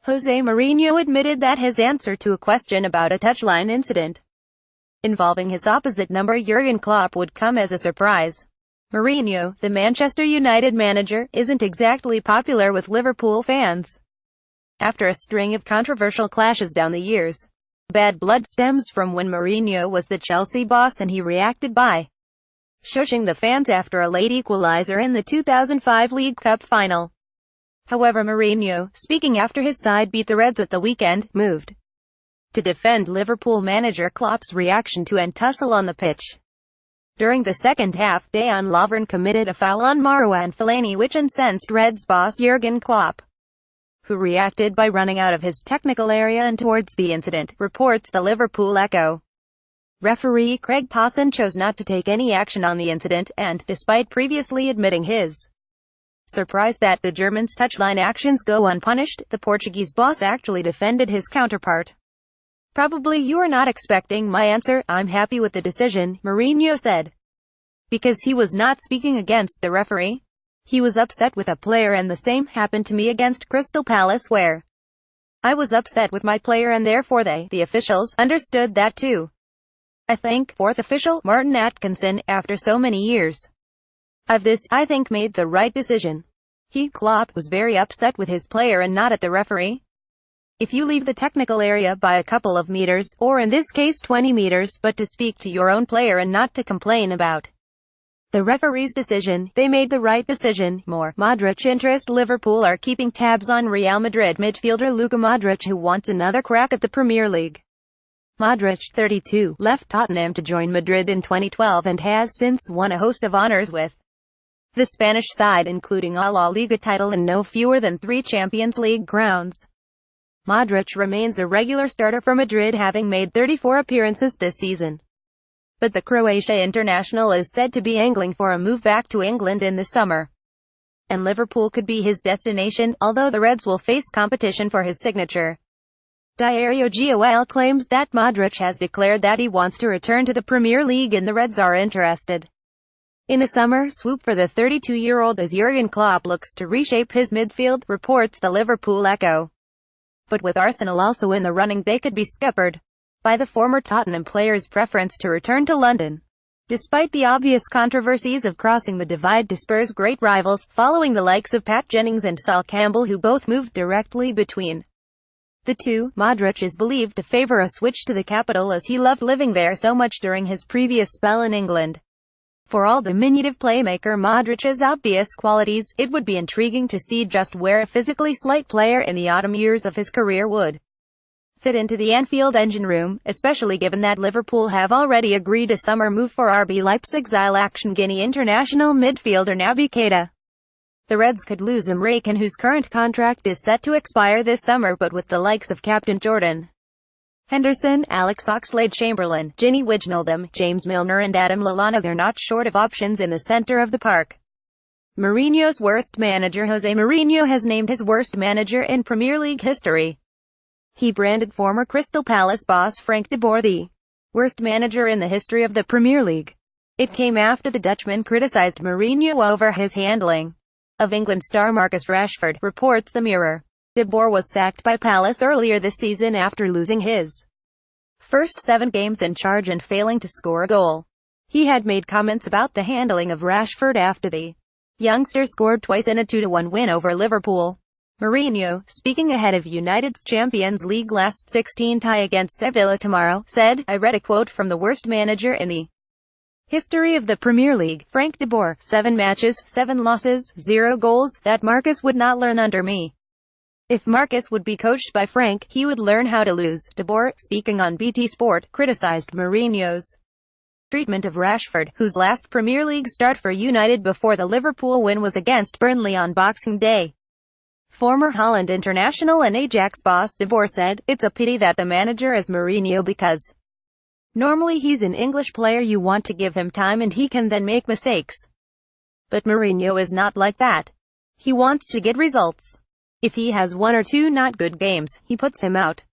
Jose Mourinho admitted that his answer to a question about a touchline incident involving his opposite number Jurgen Klopp would come as a surprise. Mourinho, the Manchester United manager, isn't exactly popular with Liverpool fans. After a string of controversial clashes down the years, bad blood stems from when Mourinho was the Chelsea boss and he reacted by shushing the fans after a late equalizer in the 2005 League Cup final. However, Mourinho, speaking after his side beat the Reds at the weekend, moved to defend Liverpool manager Klopp's reaction to a tussle on the pitch. During the second half, Dejan Lovren committed a foul on Marouane Fellaini which incensed Reds boss Jurgen Klopp, who reacted by running out of his technical area and towards the incident, reports the Liverpool Echo. Referee Craig Pawson chose not to take any action on the incident, and, despite previously admitting his surprise that the German's touchline actions go unpunished, the Portuguese boss actually defended his counterpart. "Probably you are not expecting my answer. I'm happy with the decision," Mourinho said. Because he was not speaking against the referee. He was upset with a player, and the same happened to me against Crystal Palace where I was upset with my player and therefore the officials, understood that too. I think, fourth official, Martin Atkinson, after so many years of this, I think made the right decision. Klopp was very upset with his player and not at the referee. If you leave the technical area by a couple of meters, or in this case 20 meters, but to speak to your own player and not to complain about the referee's decision, they made the right decision. More Modric interest. Liverpool are keeping tabs on Real Madrid midfielder Luka Modric, who wants another crack at the Premier League. Modric, 32, left Tottenham to join Madrid in 2012 and has since won a host of honours with the Spanish side, including a La Liga title and no fewer than 3 Champions League crowns. Modric remains a regular starter for Madrid, having made 34 appearances this season. But the Croatia international is said to be angling for a move back to England in the summer, and Liverpool could be his destination, although the Reds will face competition for his signature. Diario Gol claims that Modric has declared that he wants to return to the Premier League and the Reds are interested in a summer swoop for the 32-year-old as Jurgen Klopp looks to reshape his midfield, reports the Liverpool Echo. But with Arsenal also in the running, they could be scuppered by the former Tottenham player's preference to return to London. Despite the obvious controversies of crossing the divide to Spurs' great rivals, following the likes of Pat Jennings and Sol Campbell, who both moved directly between the two, Modric is believed to favour a switch to the capital as he loved living there so much during his previous spell in England. For all diminutive playmaker Modric's obvious qualities, it would be intriguing to see just where a physically slight player in the autumn years of his career would fit into the Anfield engine room, especially given that Liverpool have already agreed a summer move for RB Leipzig's Action Guinea international midfielder Naby Keita. The Reds could lose Emre Can, whose current contract is set to expire this summer, but with the likes of captain Jordan Henderson, Alex Oxlade-Chamberlain, Ginny Wijnaldum, James Milner and Adam Lallana, they're not short of options in the centre of the park. Mourinho's worst manager. Jose Mourinho has named his worst manager in Premier League history. He branded former Crystal Palace boss Frank de Boer the worst manager in the history of the Premier League. It came after the Dutchman criticised Mourinho over his handling of England star Marcus Rashford, reports the Mirror. De Boer was sacked by Palace earlier this season after losing his first 7 games in charge and failing to score a goal. He had made comments about the handling of Rashford after the youngster scored twice in a 2-1 win over Liverpool. Mourinho, speaking ahead of United's Champions League last 16 tie against Sevilla tomorrow, said, "I read a quote from the worst manager in the history of the Premier League, Frank de Boer, 7 matches, 7 losses, 0 goals, that Marcus would not learn under me. If Marcus would be coached by Frank, he would learn how to lose." De Boer, speaking on BT Sport, criticised Mourinho's treatment of Rashford, whose last Premier League start for United before the Liverpool win was against Burnley on Boxing Day. Former Holland international and Ajax boss De Boer said, "It's a pity that the manager is Mourinho because normally he's an English player, you want to give him time and he can then make mistakes. But Mourinho is not like that. He wants to get results. If he has 1 or 2 not good games, he puts him out.